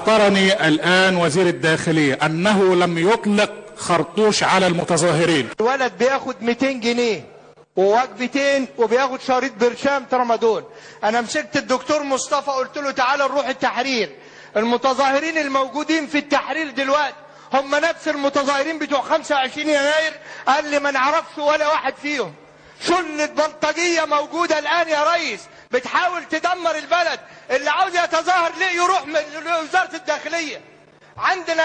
أخبرني الآن وزير الداخلية أنه لم يطلق خرطوش على المتظاهرين. الولد بياخد 200 جنيه ووجبتين وبياخد شريط برشام ترامادول. انا مسكت الدكتور مصطفى قلت له تعالى نروح التحرير. المتظاهرين الموجودين في التحرير دلوقتي هم نفس المتظاهرين بتوع 25 يناير. قال لي ما نعرفش ولا واحد فيهم. شلة بلطجية موجودة الآن يا ريس بتحاول تدمر البلد. اللي عاوز يتظاهر ليه يروح لوزارة الداخلية. عندنا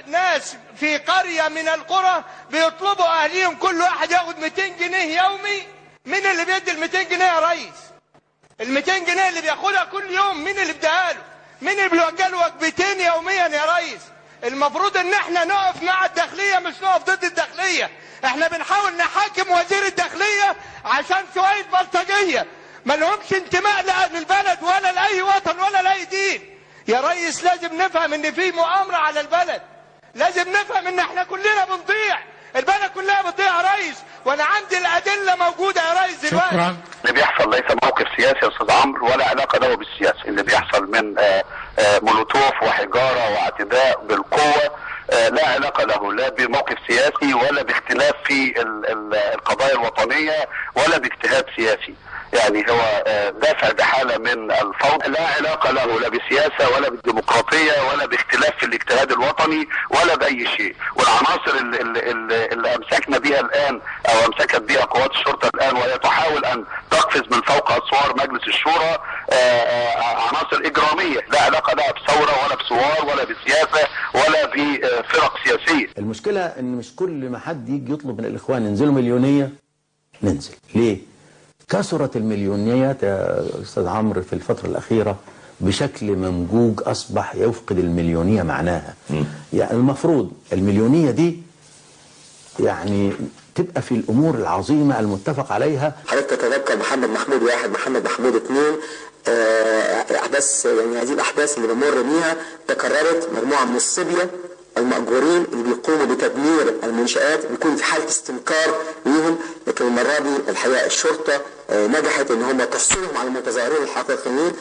ناس في قرية من القرى بيطلبوا أهليهم كل واحد ياخد 200 جنيه يومي. مين اللي بيدي ال 200 جنيه يا ريس؟ ال 200 جنيه اللي بياخدها كل يوم مين اللي بيديها له؟ مين اللي بيوجه له وجبتين يوميا يا ريس؟ المفروض ان احنا نقف مع الداخلية مش نقف ضد الداخلية. احنا بنحاول نحاكم وزير الداخلية عشان شوية بلطجية ما لهمش انتماء لا للبلد ولا لأي وطن ولا لأي دين. يا ريس لازم نفهم ان في مؤامرة على البلد. لازم نفهم ان احنا كلنا بنضيع. البلد كلها بتضيع يا ريس وانا عندي الادله موجوده يا ريس دلوقتي. شكرا. اللي بيحصل ليس موقف سياسي يا استاذ عمرو ولا علاقه له بالسياسه. اللي بيحصل من مولوتوف وحجاره واعتداء بالقوه لا علاقه له لا بموقف سياسي ولا باختلاف في القضايا الوطنيه ولا باجتهاد سياسي. يعني هو دافع بحاله من الفوضى لا علاقه له لا بسياسه ولا بالديمقراطيه ولا باختلاف في الاجتهاد الوطني ولا باي شيء. والعناصر اللي امسكنا بها الان او امسكت بها قوات الشرطه الان وهي تحاول ان تقفز من فوق اسوار مجلس الشورى عناصر اجراميه لا علاقه لها بثوره ولا بثوار ولا بسياسه ولا بفرق سياسيه. المشكله ان مش كل ما حد يجي يطلب من الاخوان ينزلوا مليونيه ننزل. ليه؟ كثرت المليونيات يا أستاذ عمرو في الفترة الأخيرة بشكل ممجوج أصبح يفقد المليونية معناها. يعني المفروض المليونية دي يعني تبقى في الأمور العظيمة المتفق عليها. حضرتك تتذكر محمد محمود 1 محمد محمود 2 أحداث يعني هذه الأحداث اللي بمر بيها تكررت. مجموعة من الصبية المأجورين اللي بيقوموا بتدمير المنشآت بيكون في حالة استنكار ليهم. لكن المرة دي الحقيقة الشرطة نجحت ان هم تفصلهم عن المتظاهرين الحقيقيين.